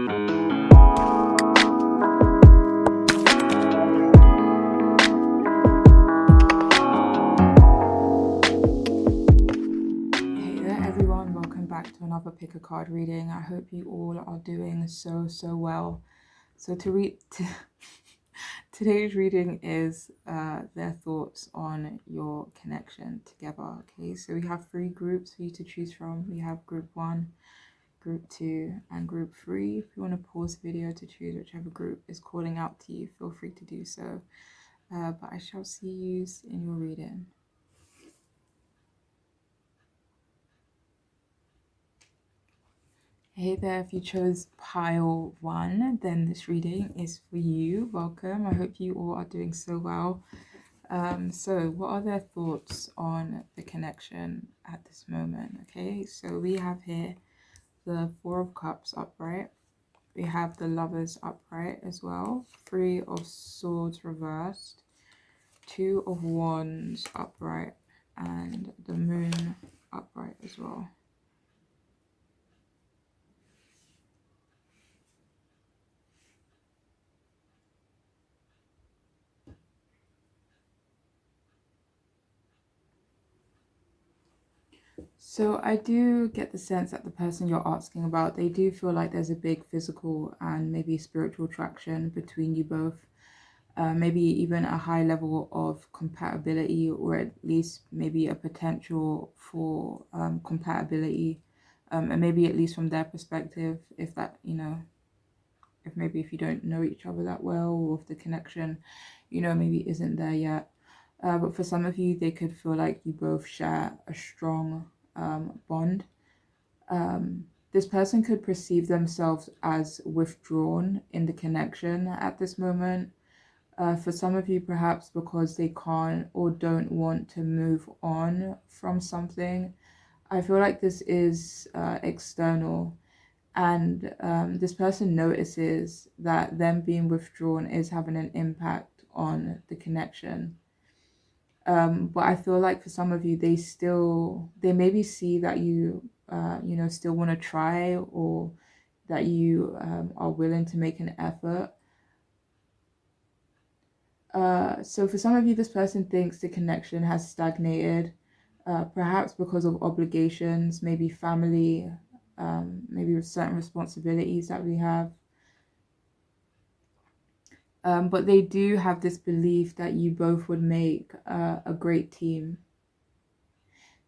Everyone, welcome back to another pick a card reading. I hope you all are doing so well. So today's reading is their thoughts on your connection together. Okay, so we have 3 groups for you to choose from. We have group 1, group 2, and group 3. If you want to pause the video to choose whichever group is calling out to you, feel free to do so. But I shall see you in your reading. Hey there, if you chose pile 1, then this reading is for you. Welcome. I hope you all are doing so well. So what are their thoughts on the connection at this moment? Okay, so we have here the 4 of Cups upright. We have the Lovers upright as well. 3 of Swords reversed. 2 of Wands upright. And the Moon upright as well. So I do get the sense that the person you're asking about, they do feel like there's a big physical and maybe spiritual attraction between you both. Maybe even a high level of compatibility, or at least maybe a potential for compatibility. And maybe at least from their perspective, if that, if you don't know each other that well, or if the connection, maybe isn't there yet. But for some of you, they could feel like you both share a strong bond. This person could perceive themselves as withdrawn in the connection at this moment. For some of you, perhaps because they can't or don't want to move on from something. I feel like this is external, and this person notices that them being withdrawn is having an impact on the connection. But I feel like for some of you, they maybe see that you, still want to try, or that you are willing to make an effort. So for some of you, this person thinks the connection has stagnated, perhaps because of obligations, maybe family, maybe certain responsibilities that we have. But they do have this belief that you both would make a great team.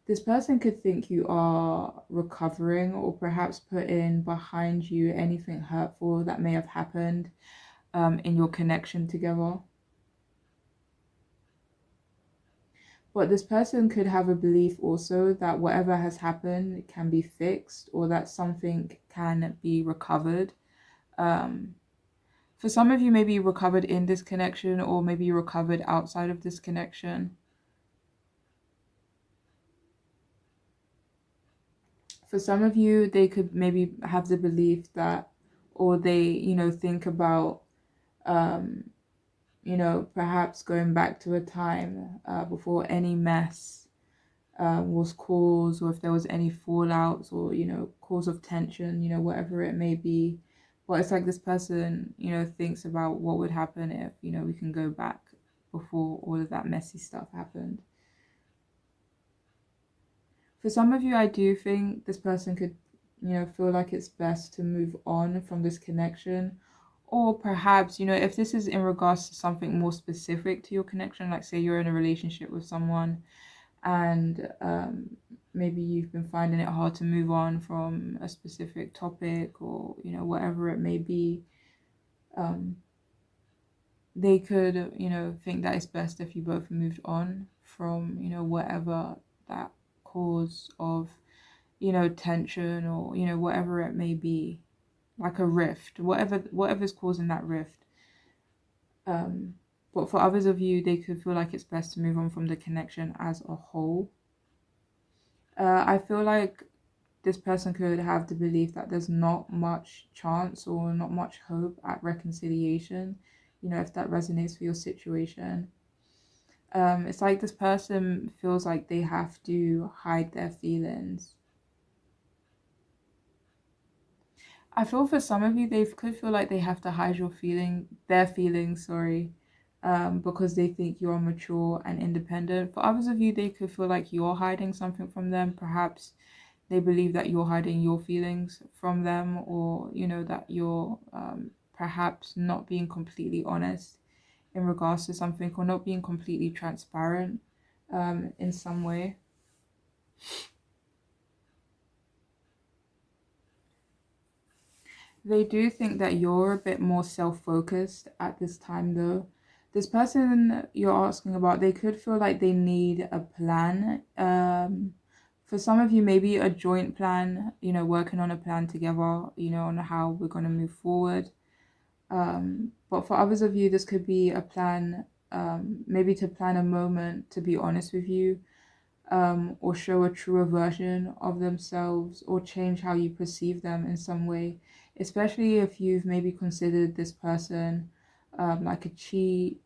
This person could think you are recovering, or perhaps putting behind you anything hurtful that may have happened in your connection together. But this person could have a belief also that whatever has happened can be fixed, or that something can be recovered. For some of you, maybe you recovered in this connection, or maybe you recovered outside of this connection. For some of you, they could maybe have the belief that, or they, think about, perhaps going back to a time before any mess was caused, or if there was any fallouts, or, cause of tension, whatever it may be. But it's like this person, thinks about what would happen if, we can go back before all of that messy stuff happened. For some of you, I do think this person could, feel like it's best to move on from this connection. Or perhaps, if this is in regards to something more specific to your connection, like say you're in a relationship with someone, and maybe you've been finding it hard to move on from a specific topic, or, whatever it may be, they could, think that it's best if you both moved on from, whatever that cause of, tension, or, whatever it may be, like a rift, whatever's causing that rift. But for others of you, they could feel like it's best to move on from the connection as a whole. I feel like this person could have the belief that there's not much chance or not much hope at reconciliation, if that resonates with your situation. It's like this person feels like they have to hide their feelings. I feel for some of you, they could feel like they have to hide their feelings, sorry, because they think you're mature and independent. For others of you, they could feel like you're hiding something from them. Perhaps they believe that you're hiding your feelings from them, or that you're perhaps not being completely honest in regards to something, or not being completely transparent in some way. They do think that you're a bit more self-focused at this time, though. This person you're asking about, they could feel like they need a plan. For some of you, maybe a joint plan, working on a plan together, on how we're going to move forward. But for others of you, this could be a plan, maybe to plan a moment to be honest with you, or show a truer version of themselves, or change how you perceive them in some way, especially if you've maybe considered this person like a cheat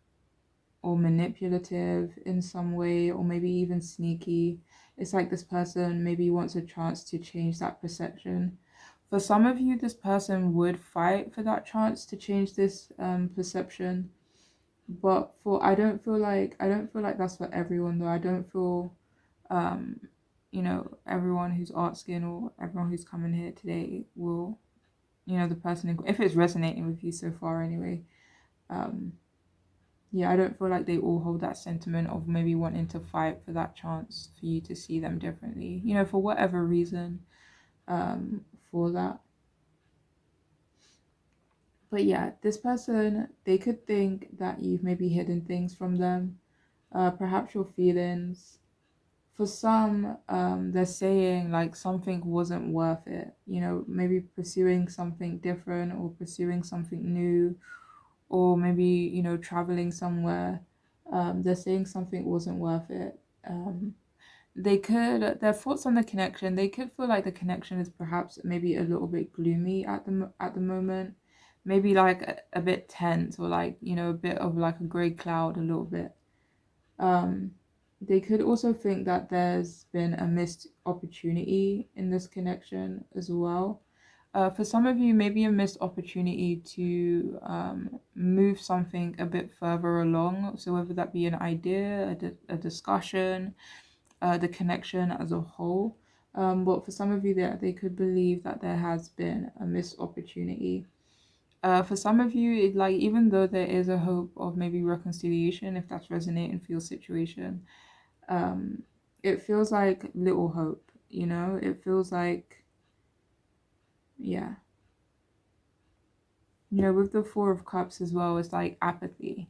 or manipulative in some way, or maybe even sneaky. It's like this person maybe wants a chance to change that perception. For some of you, this person would fight for that chance to change this perception. But I don't feel like that's for everyone, though. I don't feel um, everyone who's asking, or everyone who's coming here today will, the person, if it's resonating with you so far anyway, um, yeah, I don't feel like they all hold that sentiment of maybe wanting to fight for that chance for you to see them differently, for whatever reason, for that. But yeah, this person, they could think that you've maybe hidden things from them, perhaps your feelings. For some, they're saying like something wasn't worth it, maybe pursuing something different, or pursuing something new, or maybe, traveling somewhere. They're saying something wasn't worth it. Their thoughts on the connection, they could feel like the connection is perhaps maybe a little bit gloomy at the moment, maybe like a bit tense, or like, a bit of like a gray cloud a little bit. um, they could also think that there's been a missed opportunity in this connection as well. For some of you, maybe a missed opportunity to move something a bit further along. So, whether that be an idea, a discussion, the connection as a whole. But for some of you, they could believe that there has been a missed opportunity. For some of you, like, even though there is a hope of maybe reconciliation, if that's resonating for your situation, um, it feels like little hope. It feels like, yeah, with the Four of Cups as well, it's like apathy.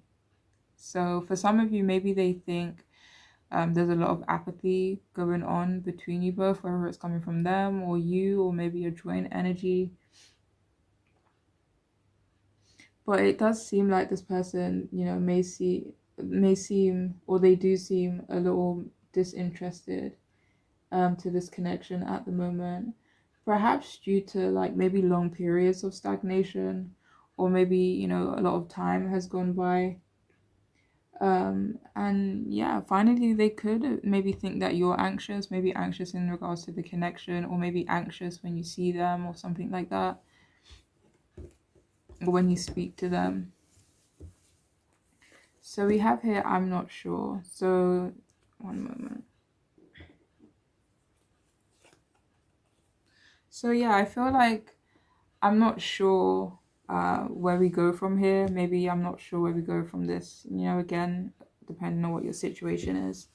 So for some of you, maybe they think there's a lot of apathy going on between you both, whether it's coming from them or you, or maybe a joint energy. But it does seem like this person, may seem, or they do seem a little disinterested to this connection at the moment. Perhaps due to like maybe long periods of stagnation, or maybe, a lot of time has gone by. And yeah, finally they could maybe think that you're anxious, maybe anxious in regards to the connection, or maybe anxious when you see them, or something like that, or when you speak to them. So we have here, I'm not sure. So, one moment. So yeah, I feel like I'm not sure where we go from here. Maybe I'm not sure where we go from this, again, depending on what your situation is.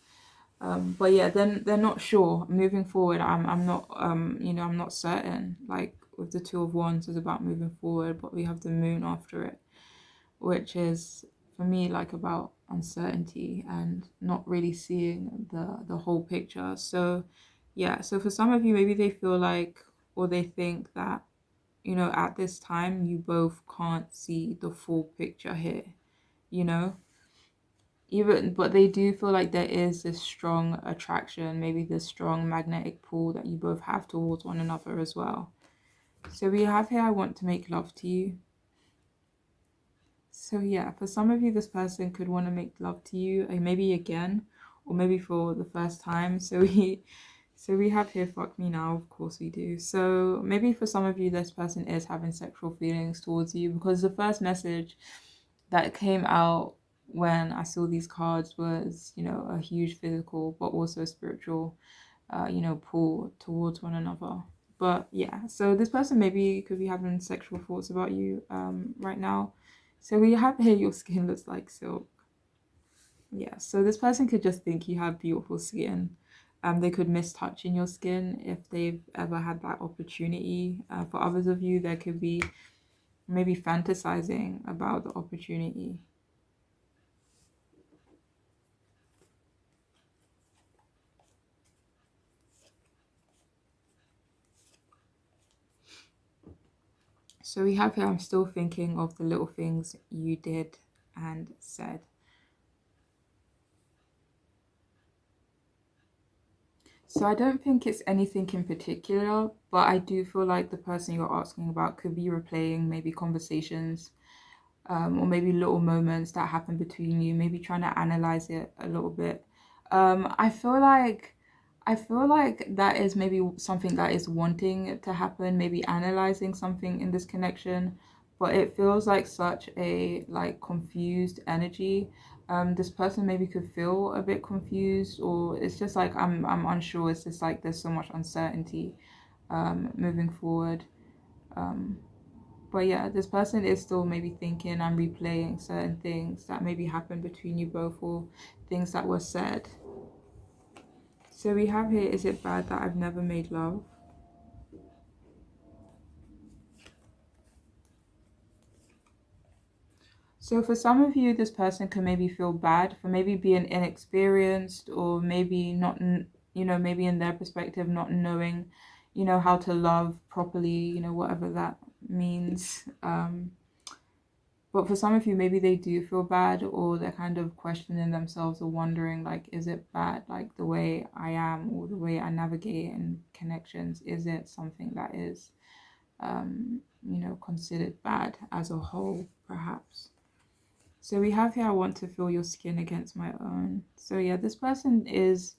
But yeah, then they're not sure. Moving forward, I'm not I'm not certain. Like with the Two of Wands is about moving forward, but we have the Moon after it, which is for me like about uncertainty and not really seeing the whole picture. So yeah, so for some of you, maybe they feel like, or they think that, at this time you both can't see the full picture here, you know even, but they do feel like there is this strong attraction, maybe this strong magnetic pull that you both have towards one another as well. So we have here, I want to make love to you. So yeah, for some of you, this person could want to make love to you, maybe again, or maybe for the first time. So So we have here, fuck me now, of course we do. So maybe for some of you, this person is having sexual feelings towards you, because the first message that came out when I saw these cards was, a huge physical, but also spiritual, pull towards one another. But yeah, so this person maybe could be having sexual thoughts about you right now. So we have here, your skin looks like silk. Yeah, so this person could just think you have beautiful skin. They could miss touching your skin if they've ever had that opportunity. For others of you, there could be maybe fantasizing about the opportunity. So we have here, I'm still thinking of the little things you did and said. So I don't think it's anything in particular, but I do feel like the person you're asking about could be replaying maybe conversations, or maybe little moments that happen between you, maybe trying to analyze it a little bit. I feel like that is maybe something that is wanting to happen, maybe analyzing something in this connection, but it feels like such a like confused energy. This person maybe could feel a bit confused, or it's just like I'm unsure. It's just like there's so much uncertainty moving forward. Um, but yeah, this person is still maybe thinking and replaying certain things that maybe happened between you both, or things that were said. So we have here, is it bad that I've never made love? So for some of you, this person can maybe feel bad for maybe being inexperienced, or maybe not, maybe in their perspective, not knowing, how to love properly, whatever that means. But for some of you, maybe they do feel bad, or they're kind of questioning themselves, or wondering, like, is it bad, like the way I am, or the way I navigate in connections? Is it something that is, considered bad as a whole, perhaps? So we have here, I want to feel your skin against my own. So yeah, this person is,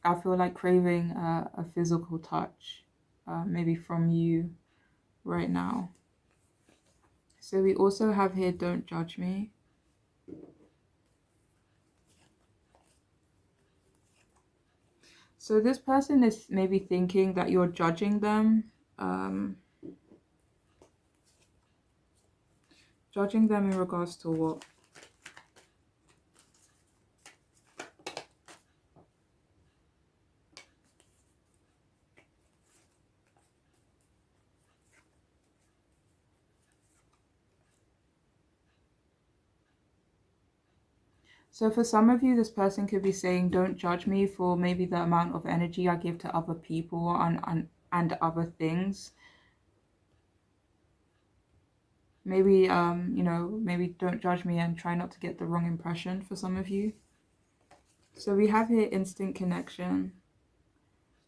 I feel like, craving a physical touch, maybe from you right now. So we also have here, don't judge me. So this person is maybe thinking that you're judging them, um, judging them in regards to what? So for some of you, this person could be saying, don't judge me for maybe the amount of energy I give to other people and other things. Maybe, maybe don't judge me and try not to get the wrong impression for some of you. So we have here instant connection.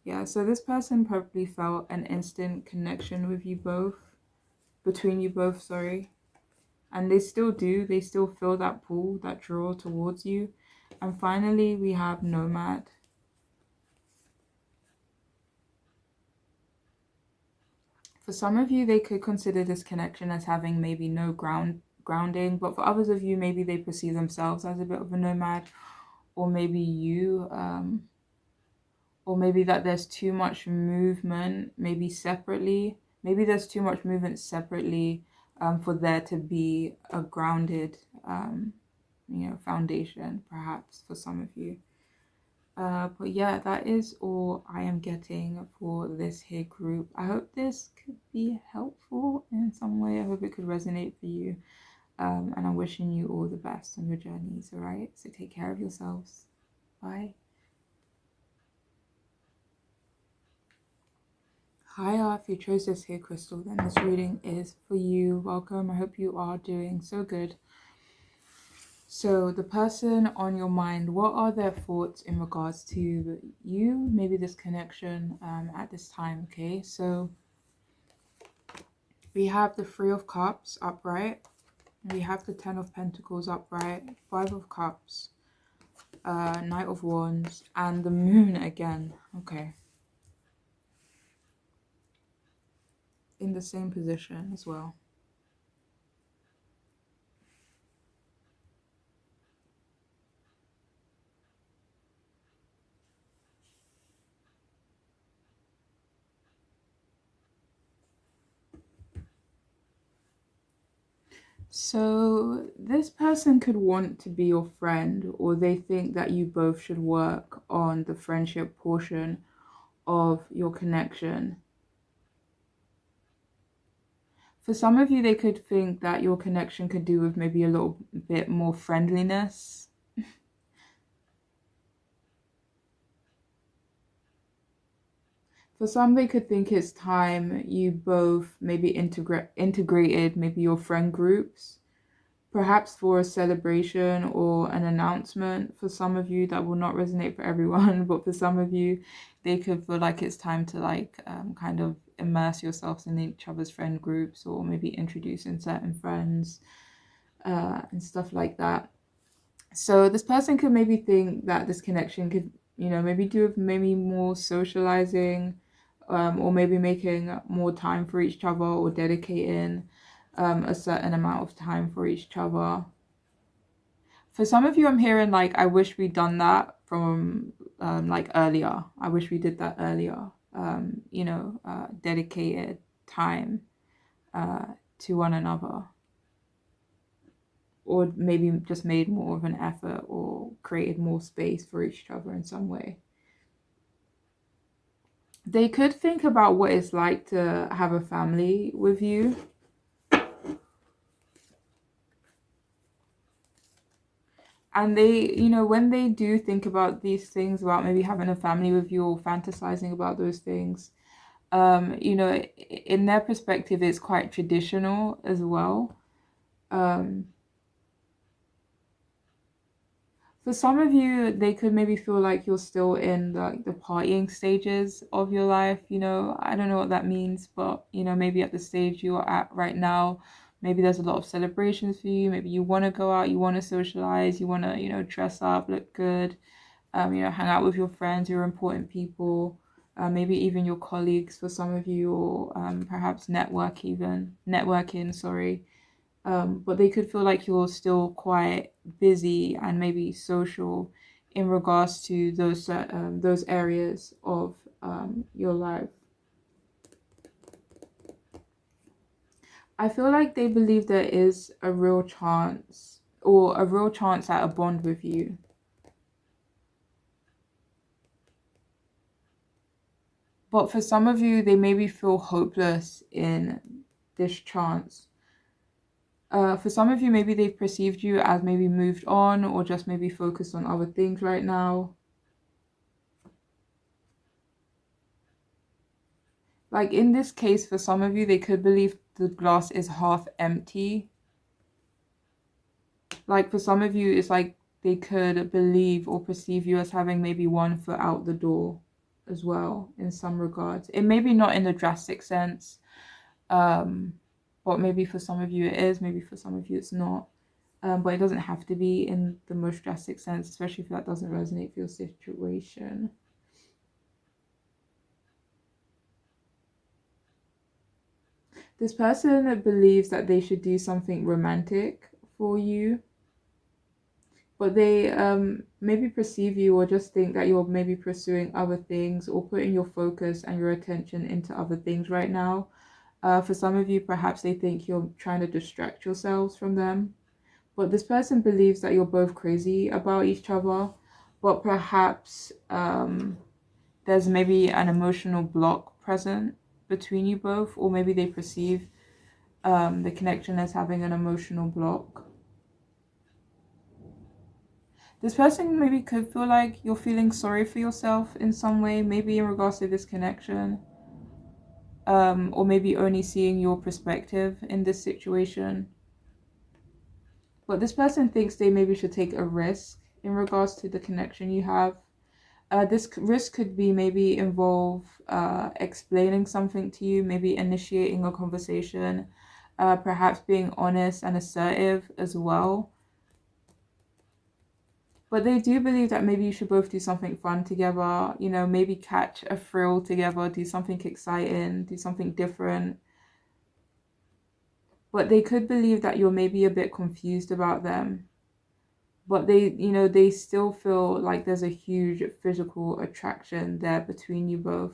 Yeah, so this person probably felt an instant connection with you both, between you both, sorry. And they still do, they still feel that pull, that draw towards you. And finally, we have nomad. For some of you, they could consider this connection as having maybe no grounding, but for others of you, maybe they perceive themselves as a bit of a nomad, or maybe you, or maybe that there's too much movement, maybe separately. Maybe there's too much movement separately, for there to be a grounded, foundation, perhaps, for some of you. But yeah, that is all I am getting for this here group. I hope this could be helpful in some way. I hope it could resonate for you. And I'm wishing you all the best on your journeys, all right? So take care of yourselves. Bye. Hi, if you chose this here crystal, then this reading is for you. Welcome. I hope you are doing so good. So the person on your mind, what are their thoughts in regards to you, maybe this connection at this time? Okay, so we have the Three of Cups upright, we have the Ten of Pentacles upright, Five of Cups, Knight of Wands, and the Moon again. Okay, in the same position as well. So, this person could want to be your friend, or they think that you both should work on the friendship portion of your connection. For some of you, they could think that your connection could do with maybe a little bit more friendliness. For some, they could think it's time you both maybe integrated maybe your friend groups, perhaps for a celebration or an announcement. For some of you, that will not resonate for everyone, but for some of you, they could feel like it's time to kind of immerse yourselves in each other's friend groups, or maybe introducing certain friends and stuff like that. So this person could maybe think that this connection could, maybe do with maybe more socializing, or maybe making more time for each other, or dedicating a certain amount of time for each other. For some of you, I'm hearing like, I wish we'd done that from like earlier. I wish we did that earlier. Dedicated time to one another, or maybe just made more of an effort or created more space for each other in some way. They could think about what it's like to have a family with you. And they, when they do think about these things, about maybe having a family with you or fantasizing about those things, in their perspective, it's quite traditional as well. For some of you, they could maybe feel like you're still in the partying stages of your life. I don't know what that means, but maybe at the stage you're at right now, maybe there's a lot of celebrations for you. Maybe you want to go out, you want to socialize, you want to, dress up, look good, hang out with your friends, your important people, maybe even your colleagues for some of you, or perhaps networking, sorry. But they could feel like you're still quite busy and maybe social in regards to those areas of your life. I feel like they believe there is a real chance, or a real chance at a bond with you. But for some of you, they maybe feel hopeless in this chance. For some of you, maybe they've perceived you as maybe moved on, or just maybe focused on other things right now. Like in this case, for some of you, they could believe the glass is half empty. Like for some of you, it's like they could believe or perceive you as having maybe one foot out the door as well, in some regards. It may be not in a drastic sense, but maybe for some of you it is, maybe for some of you it's not. But it doesn't have to be in the most drastic sense, especially if that doesn't resonate for your situation. This person believes that they should do something romantic for you, but they maybe perceive you, or just think that you're maybe pursuing other things, or putting your focus and your attention into other things right now. For some of you, perhaps they think you're trying to distract yourselves from them. But this person believes that you're both crazy about each other, but perhaps there's maybe an emotional block present between you both, or maybe they perceive the connection as having an emotional block. This person maybe could feel like you're feeling sorry for yourself in some way, maybe in regards to this connection, or maybe only seeing your perspective in this situation. But this person thinks they maybe should take a risk in regards to the connection you have. This risk could be maybe involve explaining something to you, maybe initiating a conversation, perhaps being honest and assertive as well. But they do believe that maybe you should both do something fun together, maybe catch a thrill together, do something exciting, do something different. but they could believe that you're maybe a bit confused about them. But they still feel like there's a huge physical attraction there between you both.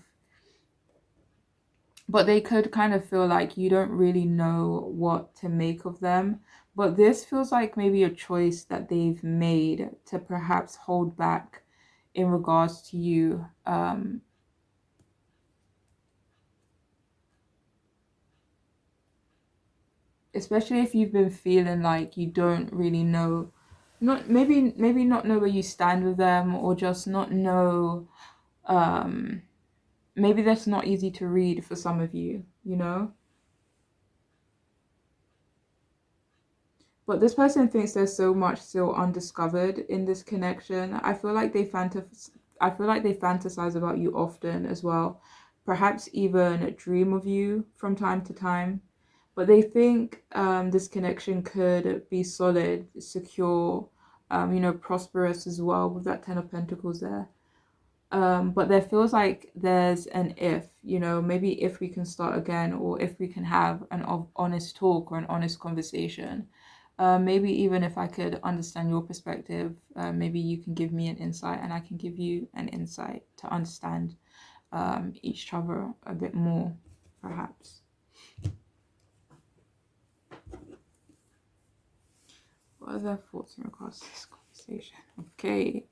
But they could kind of feel like you don't really know what to make of them. But this feels like maybe a choice that they've made to perhaps hold back in regards to you. Especially if you've been feeling like you don't really know, not maybe not know where you stand with them, or just not know, maybe that's not easy to read for some of you, you know. But this person thinks there's so much still undiscovered in this connection. I feel like they fantasize about you often as well. Perhaps even dream of you from time to time. But they think this connection could be solid, secure, prosperous as well, with that Ten of Pentacles there. But there feels like there's an if, maybe if we can start again, or if we can have an honest talk or an honest conversation. Maybe even if I could understand your perspective, maybe you can give me an insight and I can give you an insight to understand each other a bit more, perhaps. What are their thoughts in regards to this conversation? Okay.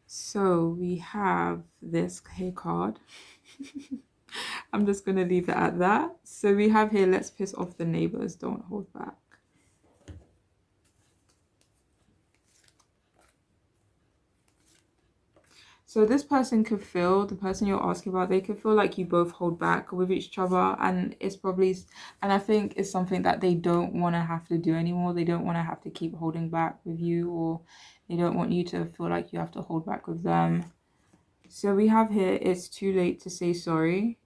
So we have this card. I'm just going to leave it at that. So we have here, let's piss off the neighbors, don't hold back. So this person could feel, the person you're asking about, they could feel like you both hold back with each other, and it's probably, and I think it's something that they don't want to have to do anymore. They don't want to have to keep holding back with you, or they don't want you to feel like you have to hold back with them. So we have here, it's too late to say sorry.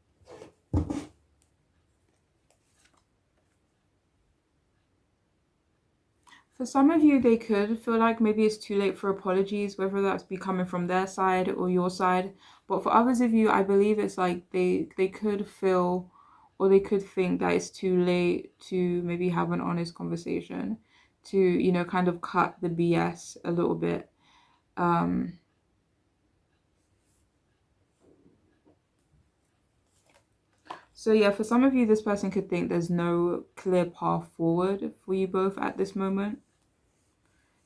For some of you, they could feel like maybe it's too late for apologies, whether that's be coming from their side or your side. But for others of you, I believe it's like they could feel, or they could think that it's too late to maybe have an honest conversation, to, kind of cut the BS a little bit. So yeah, for some of you, this person could think there's no clear path forward for you both at this moment.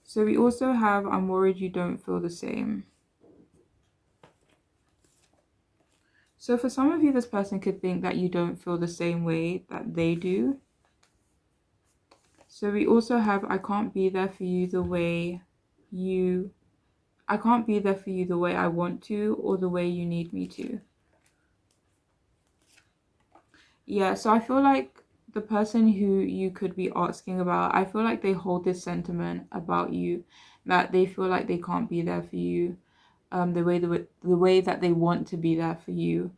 So we also have, I'm worried you don't feel the same. So for some of you, this person could think that you don't feel the same way that they do. So we also have, I can't be there for you the way I can't be there for you the way I want to, or the way you need me to. Yeah, so I feel like the person who you could be asking about, I feel like they hold this sentiment about you, that they feel like they can't be there for you the way that they want to be there for you,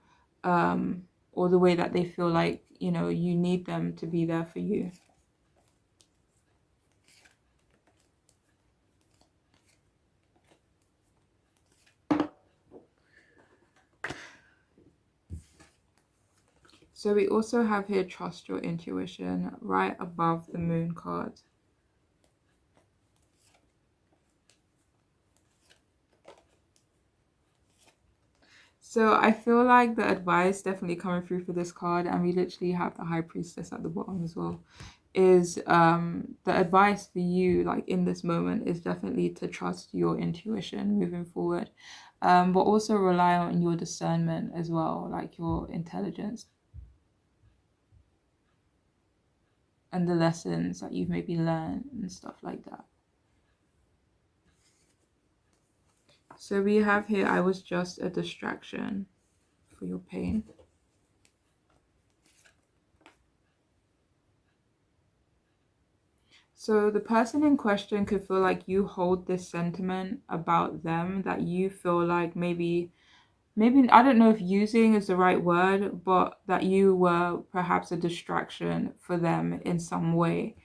or the way that they feel like, you need them to be there for you. So we also have here, trust your intuition, right above the moon card. So I feel like the advice definitely coming through for this card, and we literally have the High Priestess at the bottom as well, is the advice for you, like in this moment, is definitely to trust your intuition moving forward, but also rely on your discernment as well, like your intelligence and the lessons that you've maybe learned and stuff like that. So we have here, I was just a distraction for your pain. So the person in question could feel like you hold this sentiment about them, that you feel like maybe I don't know if using is the right word, but that you were perhaps a distraction for them in some way.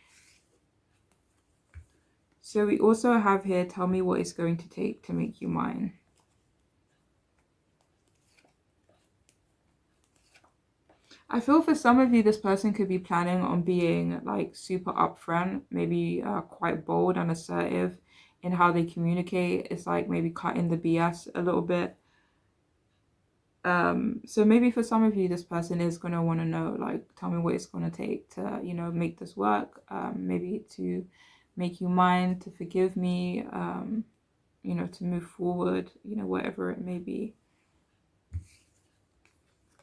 So we also have here, tell me what it's going to take to make you mine. I feel for some of you, this person could be planning on being like super upfront, maybe quite bold and assertive in how they communicate. It's like maybe cutting the BS a little bit. So maybe for some of you, this person is going to want to know, like, tell me what it's going to take to, make this work. Maybe to make you mine, to forgive me, to move forward, whatever it may be.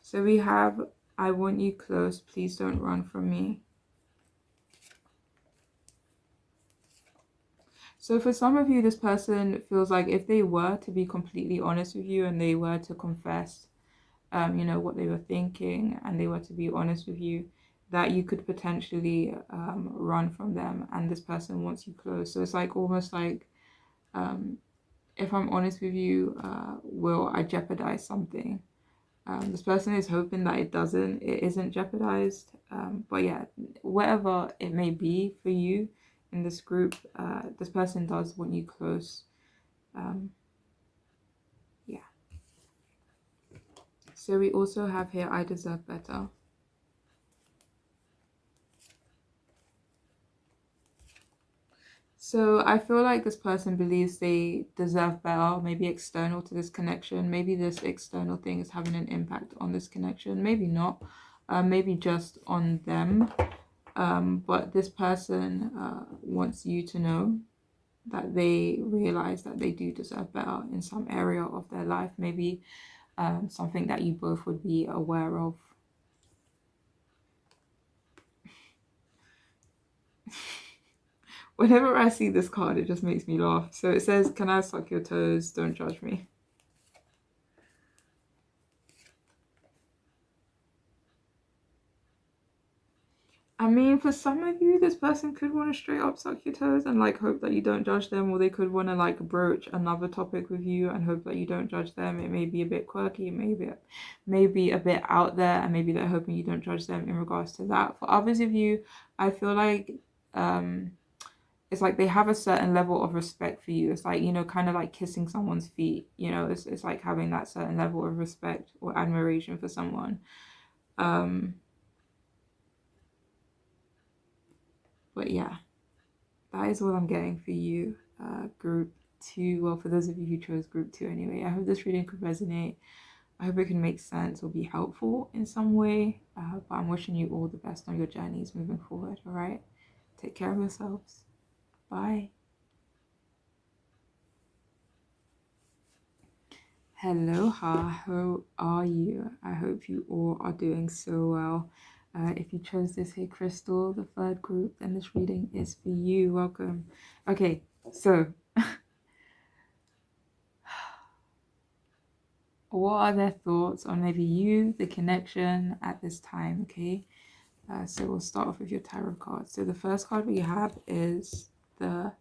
So we have, I want you close, please don't run from me. So for some of you, this person feels like if they were to be completely honest with you and they were to confess, what they were thinking, and they were to be honest with you, that you could potentially run from them, and this person wants you close. So it's like almost like, if I'm honest with you, will I jeopardize something? This person is hoping that it isn't jeopardized. But yeah, whatever it may be for you in this group, this person does want you close. Yeah. So we also have here, I deserve better. So I feel like this person believes they deserve better, maybe external to this connection. Maybe this external thing is having an impact on this connection. Maybe not. Maybe just on them. But this person wants you to know that they realize that they do deserve better in some area of their life. Maybe something that you both would be aware of. Whenever I see this card, it just makes me laugh. So it says, can I suck your toes? Don't judge me. I mean, for some of you, this person could want to straight up suck your toes and like hope that you don't judge them, or they could want to like broach another topic with you and hope that you don't judge them. It may be a bit quirky, maybe a bit out there, and maybe they're hoping you don't judge them in regards to that. For others of you, I feel like it's like they have a certain level of respect for you. It's like, kind of like kissing someone's feet. It's like having that certain level of respect or admiration for someone. But yeah, that is all I'm getting for you, group 2. Well, for those of you who chose group 2 anyway, I hope this reading could resonate. I hope it can make sense or be helpful in some way. But I'm wishing you all the best on your journeys moving forward, all right? Take care of yourselves. Bye. Hello, how are you? I hope you all are doing so well. If you chose this here crystal, the third group, then this reading is for you. Welcome. Okay, so what are their thoughts on maybe you, the connection at this time? Okay, so we'll start off with your tarot cards. So the first card we have is the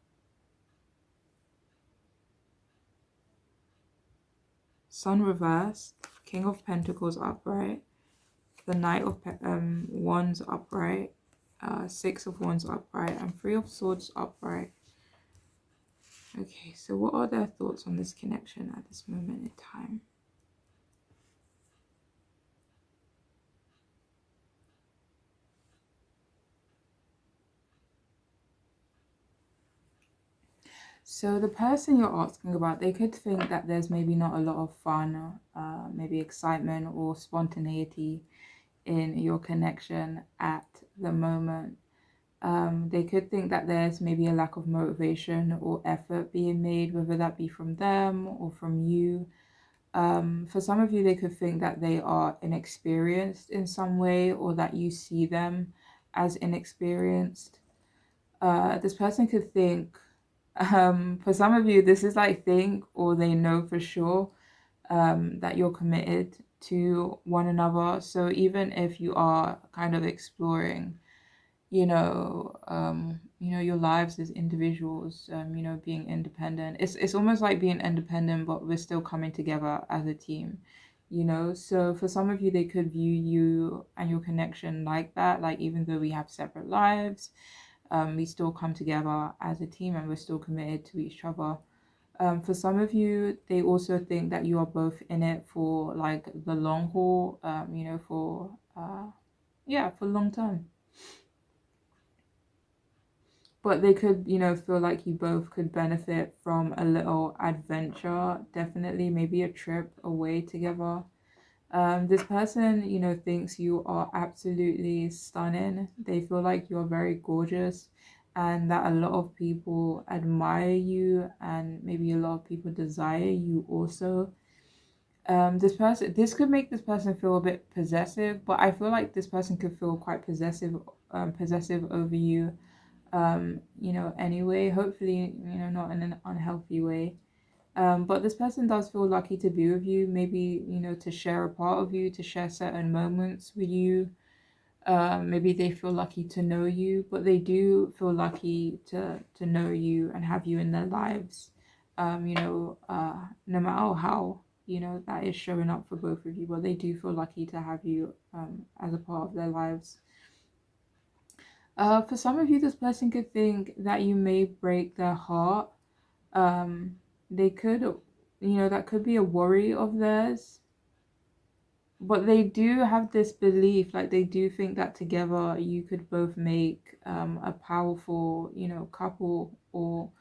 Sun reversed, King of Pentacles upright, the Knight of Wands upright, Six of Wands upright, and Three of Swords upright. Okay, so what are their thoughts on this connection at this moment in time? So the person you're asking about, they could think that there's maybe not a lot of fun, maybe excitement or spontaneity in your connection at the moment. They could think that there's maybe a lack of motivation or effort being made, whether that be from them or from you. For some of you, they could think that they are inexperienced in some way, or that you see them as inexperienced. This person could think, for some of you, this is like think or they know for sure that you're committed to one another. So even if you are kind of exploring, your lives as individuals, being independent. It's almost like being independent, but we're still coming together as a team, So for some of you, they could view you and your connection like that, like even though we have separate lives, we still come together as a team and we're still committed to each other. For some of you, they also think that you are both in it for like the long haul, for yeah, for long term. But they could, feel like you both could benefit from a little adventure, definitely, maybe a trip away together. This person, thinks you are absolutely stunning. They feel like you're very gorgeous and that a lot of people admire you and maybe a lot of people desire you also. This could make this person feel a bit possessive, but I feel like this person could feel quite possessive over you, anyway, hopefully, not in an unhealthy way. But this person does feel lucky to be with you, maybe, to share a part of you, to share certain moments with you. Maybe they feel lucky to know you, but they do feel lucky to know you and have you in their lives. No matter how, that is showing up for both of you, but they do feel lucky to have you as a part of their lives. For some of you, this person could think that you may break their heart. They could, that could be a worry of theirs. But they do have this belief, like they do think that together you could both make a powerful, couple, or,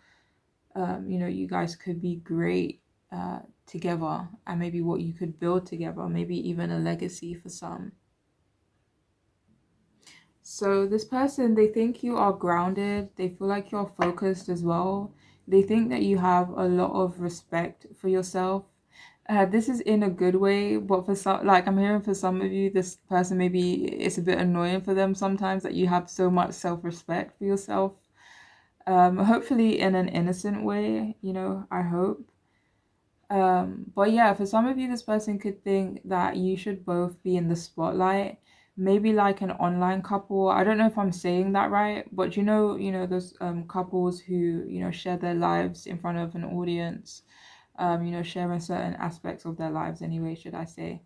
you guys could be great together, and maybe what you could build together, maybe even a legacy for some. So this person, they think you are grounded. They feel like you're focused as well. They think that you have a lot of respect for yourself. This is in a good way, but for some, like I'm hearing for some of you, this person maybe it's a bit annoying for them sometimes that you have so much self-respect for yourself. Hopefully in an innocent way, I hope. But yeah, for some of you, this person could think that you should both be in the spotlight, maybe like an online couple. I don't know if I'm saying that right, but those couples who, share their lives in front of an audience, sharing certain aspects of their lives anyway, should I say.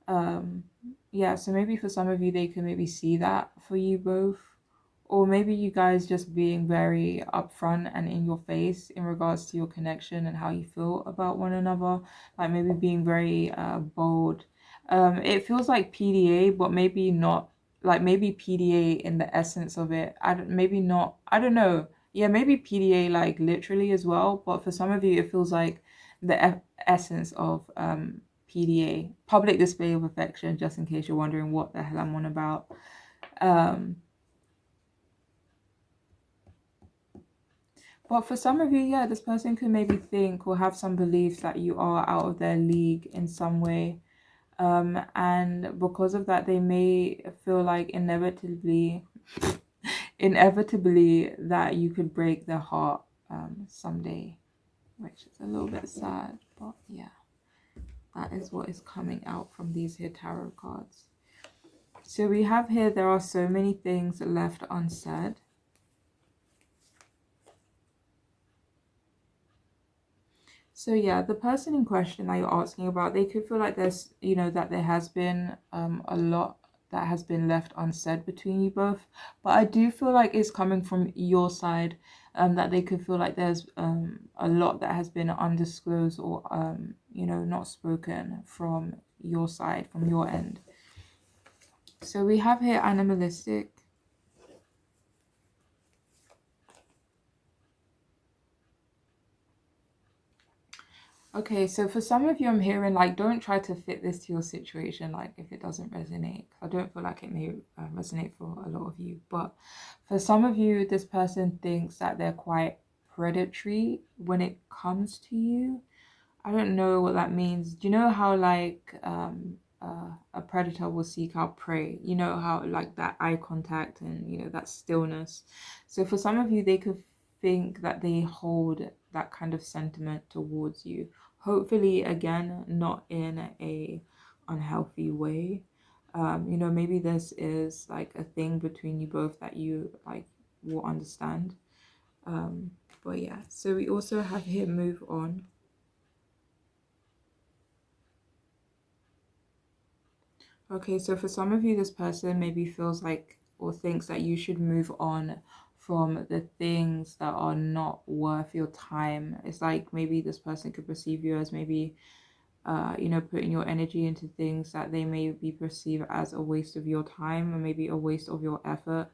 Um, yeah, so maybe for some of you, they can maybe see that for you both. Or maybe you guys just being very upfront and in your face in regards to your connection and how you feel about one another. Like maybe being very bold. It feels like PDA, but maybe not. Like maybe PDA in the essence of it. Maybe not. I don't know. Yeah, maybe PDA like literally as well. But for some of you, it feels like the essence of PDA, public display of affection. Just in case you're wondering what the hell I'm on about. Um, But for some of you, yeah, this person could maybe think or have some beliefs that you are out of their league in some way. And because of that, they may feel like inevitably that you could break their heart someday, which is a little bit sad. But yeah, that is what is coming out from these here tarot cards. So we have here, there are so many things left unsaid. So yeah, the person in question that you're asking about, they could feel like there's, that there has been a lot that has been left unsaid between you both. But I do feel like it's coming from your side, that they could feel like there's a lot that has been undisclosed or not spoken from your side, from your end. So we have here animalistic. Okay, so for some of you, I'm hearing like, don't try to fit this to your situation, like if it doesn't resonate. I don't feel like it may resonate for a lot of you, but for some of you, this person thinks that they're quite predatory when it comes to you. I don't know what that means. Do you know how like a predator will seek out prey? You know how like that eye contact and that stillness. So for some of you, they could think that they hold that kind of sentiment towards you. Hopefully, again, not in a unhealthy way. Maybe this is like a thing between you both that you like will understand. But yeah, so we also have here move on. Okay, so for some of you, this person maybe feels like or thinks that you should move on from the things that are not worth your time. It's like maybe this person could perceive you as maybe putting your energy into things that they may be perceived as a waste of your time or maybe a waste of your effort.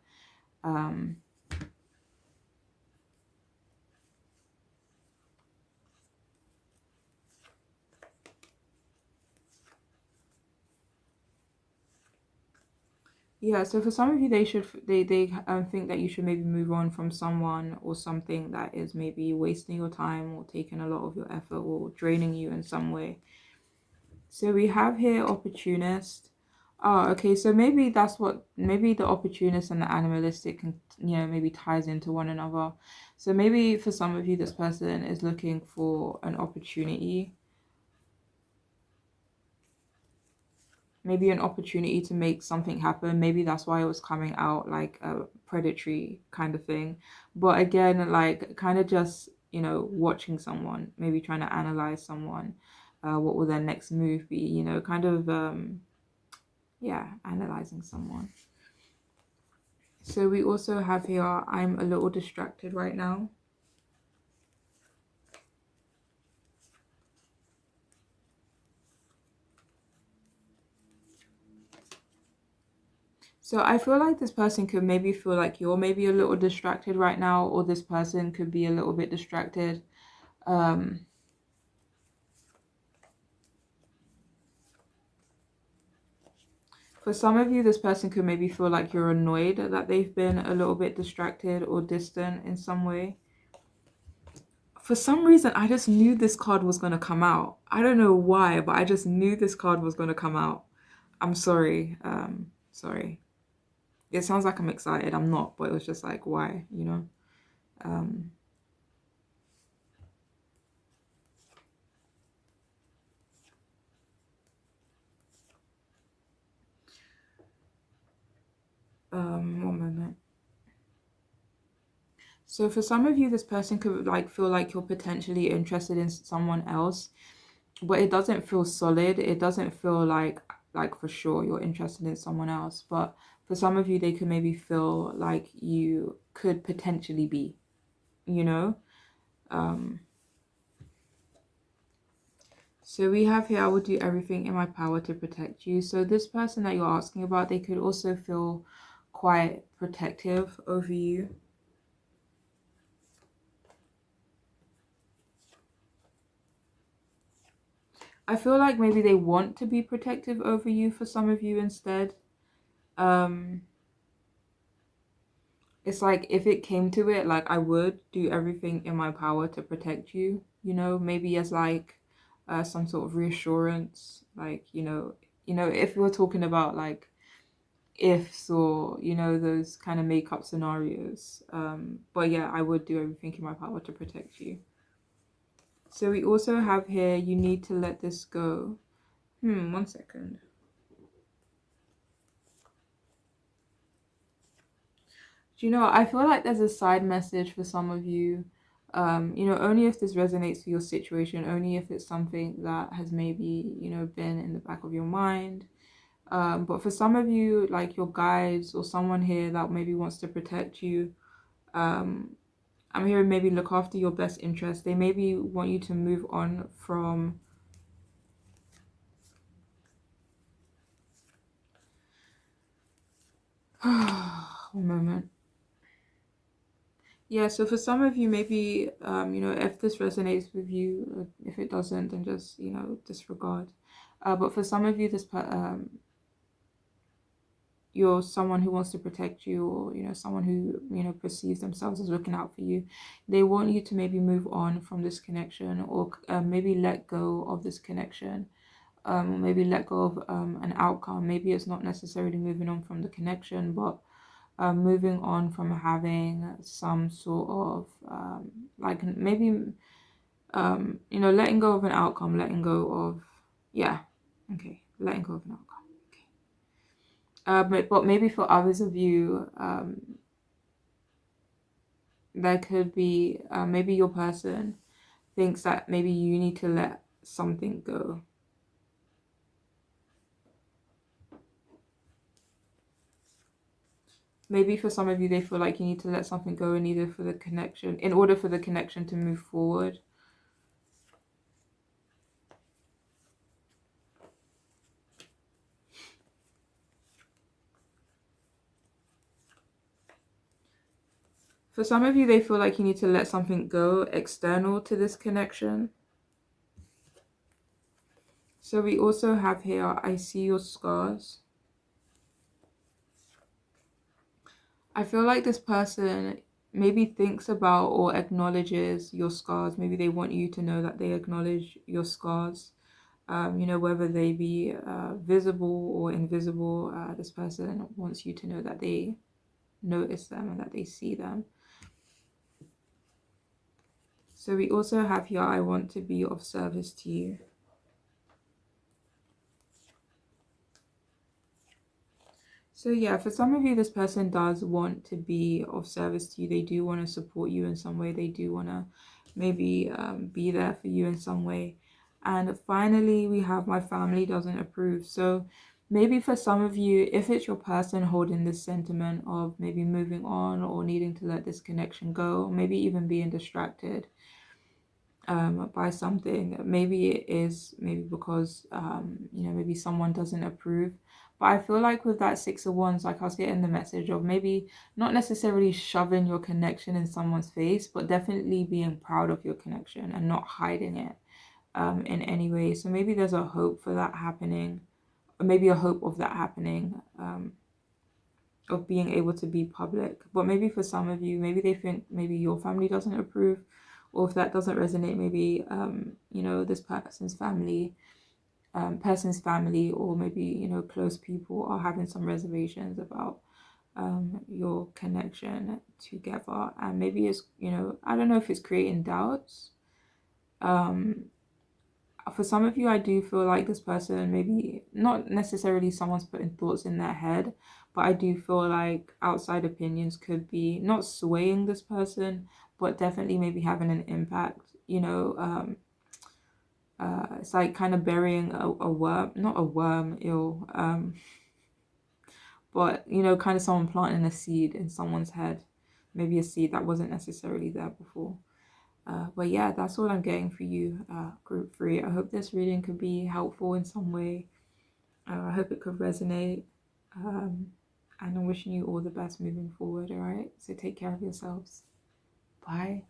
Yeah, so for some of you, they think that you should maybe move on from someone or something that is maybe wasting your time or taking a lot of your effort or draining you in some way. So we have here opportunist. Oh, okay. So maybe the opportunist and the animalistic can, maybe ties into one another. So maybe for some of you, this person is looking for an opportunity, maybe an opportunity to make something happen. Maybe that's why it was coming out like a predatory kind of thing. But again, like kind of just, watching someone, maybe trying to analyze someone. What will their next move be? Kind of yeah, analyzing someone. So we also have here, I'm a little distracted right now. So I feel like this person could maybe feel like you're maybe a little distracted right now, or this person could be a little bit distracted. Um, for some of you, this person could maybe feel like you're annoyed that they've been a little bit distracted or distant in some way. For some reason, I just knew this card was going to come out. I don't know why, but I just knew this card was going to come out. I'm sorry. Sorry. It sounds like I'm excited. I'm not, but it was just like, why, Um, one moment. So for some of you, this person could like feel like you're potentially interested in someone else, but it doesn't feel solid. It doesn't feel like for sure you're interested in someone else. But for some of you, they could maybe feel like you could potentially be, you know. Um, so we have here, I will do everything in my power to protect you. So this person that you're asking about, they could also feel quite protective over you. I feel like maybe they want to be protective over you for some of you instead. Um, it's like if it came to it, like I would do everything in my power to protect you, maybe as like some sort of reassurance, like, if we're talking about like ifs or, those kind of make up scenarios. But yeah, I would do everything in my power to protect you. So we also have here, you need to let this go. One second. Do you know what? I feel like there's a side message for some of you. Only if this resonates for your situation, only if it's something that has maybe, been in the back of your mind. But for some of you, like your guides or someone here that maybe wants to protect you, I'm hearing maybe look after your best interest. They maybe want you to move on from one moment. Yeah, so for some of you, maybe, if this resonates with you, if it doesn't, then just, disregard. But for some of you, you're someone who wants to protect you, or, someone who, perceives themselves as looking out for you. They want you to maybe move on from this connection, or maybe let go of this connection, or maybe let go of an outcome. Maybe it's not necessarily moving on from the connection, but moving on from having some sort of like maybe letting go of an outcome, letting go of letting go of an outcome. But maybe for others of you, there could be maybe your person thinks that maybe you need to let something go. Maybe for some of you, they feel like you need to let something go in order for the connection to move forward. For some of you, they feel like you need to let something go external to this connection. So we also have here, I see your scars. I feel like this person maybe thinks about or acknowledges your scars. Maybe they want you to know that they acknowledge your scars. You know, whether they be visible or invisible, this person wants you to know that they notice them and that they see them. So we also have here, I want to be of service to you. So yeah, for some of you, this person does want to be of service to you. They do want to support you in some way. They do want to maybe be there for you in some way. And finally, we have my family doesn't approve. So maybe for some of you, if it's your person holding this sentiment of maybe moving on or needing to let this connection go, or maybe even being distracted by something, maybe it is maybe because you know, maybe someone doesn't approve. But I feel like with that Six of Wands, like I was getting the message of maybe not necessarily shoving your connection in someone's face, but definitely being proud of your connection and not hiding it in any way. So maybe there's a hope for that happening, or maybe a hope of that happening, of being able to be public. But maybe for some of you, maybe they think maybe your family doesn't approve, or if that doesn't resonate, maybe you know, this person's family, or maybe, you know, close people are having some reservations about your connection together. And maybe it's, you know, I don't know if it's creating doubts. For some of you, I do feel like this person, maybe not necessarily someone's putting thoughts in their head, but I do feel like outside opinions could be not swaying this person, but definitely maybe having an impact. You know, it's like kind of burying a worm, not a worm, but, you know, kind of someone planting a seed in someone's head, maybe a seed that wasn't necessarily there before. But yeah, that's all I'm getting for you, group 3. I hope this reading could be helpful in some way. I hope it could resonate. And I'm wishing you all the best moving forward, alright? So take care of yourselves. Bye.